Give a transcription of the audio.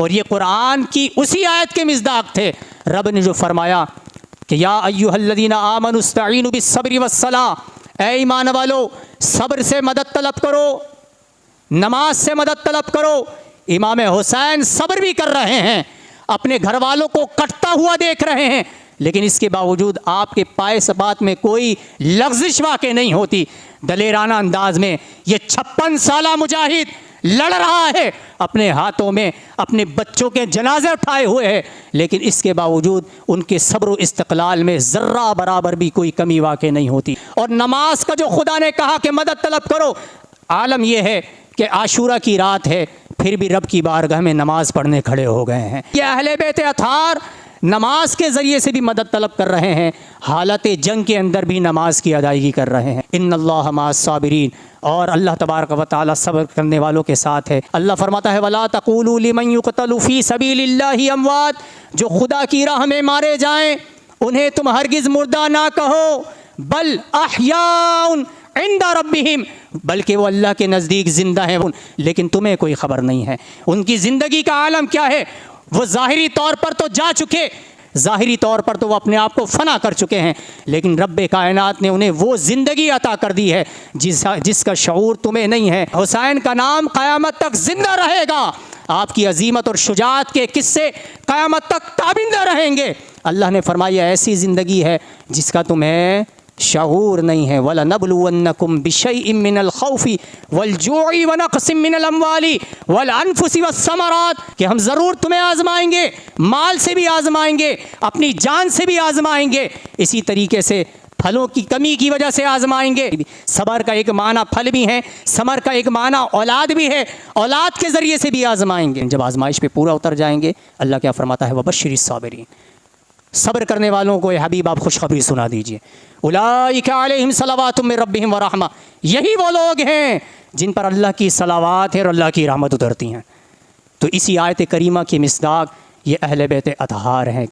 और ये कुरान की उसी आयत के मिस्दाक थे। रब ने जो फरमाया कि या अय्युहल्लज़ीना आमनुस्तईनु बिस्सब्रि वस्सलाह, ऐ ईमान वालो सब्र से मदद तलब करो, नमाज से मदद तलब करो। इमाम हुसैन सब्र भी कर रहे हैं, अपने घर वालों को कटता हुआ देख रहे हैं, लेकिन इसके बावजूद आपके पाए सबात में कोई लग़्ज़िश वाक़ई नहीं होती। दलेराना अंदाज में ये 56 साला मुजाहिद लड़ रहा है, अपने हाथों में अपने बच्चों के जनाजे उठाए हुए है, लेकिन इसके बावजूद उनके सब्र व इस्तिक़लाल में ज़र्रा बराबर भी कोई कमी वाक़ई नहीं होती। और नमाज का जो खुदा ने कहा कि मदद तलब करो, आलम यह है कि आशूरा की रात है, फिर भी रब की बारगाह में नमाज पढ़ने खड़े हो गए हैं। ये अहले बैत अतार नमाज के ज़रिए से भी मदद तलब कर रहे हैं, हालत जंग के अंदर भी नमाज की अदायगी कर रहे हैं। इन्नल्लाह मअस साबिरीन, और अल्लाह तबारक व तआला सब्र करने वालों के साथ है। अल्लाह फरमाता है वला तक़ूलू लिमन युक़तलु फ़ी सबीलिल्लाहि अमवात, जो खुदा की राह में मारे जाएं उन्हें तुम हरगिज़ मुर्दा ना कहो, बल अहयाउन इंदा रब्बिहिम, बल्कि वो अल्लाह के नज़दीक ज़िंदा हैं, लेकिन तुम्हें कोई ख़बर नहीं है उनकी ज़िंदगी का आलम क्या है। वो ज़ाहिरी तौर पर तो जा चुके, ज़ाहिरी तौर पर तो वो अपने आप को फ़ना कर चुके हैं, लेकिन रब्बे कायनात ने उन्हें वो ज़िंदगी अता कर दी है जिसका शऊर तुम्हें नहीं है। हुसैन का नाम क़यामत तक ज़िंदा रहेगा, आपकी अज़ीमत और शुजाअत के किस्से क़यामत तक ताबिंदा रहेंगे। अल्लाह ने फरमाया ऐसी ज़िंदगी है जिसका तुम्हें शऊर नहीं है। वला नबलुवन्नकुम बिशैइन मिनल खौफि वल जूइ व नक़सिम मिनल अम्वालि वल अनफुसि वस्समरात, कि हम ज़रूर तुम्हें आज़माएंगे, माल से भी आज़माएंगे, अपनी जान से भी आज़माएंगे, इसी तरीके से फलों की कमी की वजह से आज़माएंगे। सबर का एक माना फल भी है, समर का एक माना औलाद भी है, औलाद के ज़रिए से भी आज़माएंगे। जब आज़माइश पे पूरा उतर जाएंगे, अल्लाह क्या फरमाता है वबश्शिरिस साबिरीन, सब्र करने वालों को हबीब आप खुशखबरी सुना दीजिए। उलाइका अलैहिम सलावातुम मिर रब्बिहिम व रहमा, यही वो लोग हैं जिन पर अल्लाह की सलावात है और अल्लाह की रहमत उतरती हैं। तो इसी आयत करीमा की मिस्दाक ये अहले बैत अतहार हैं।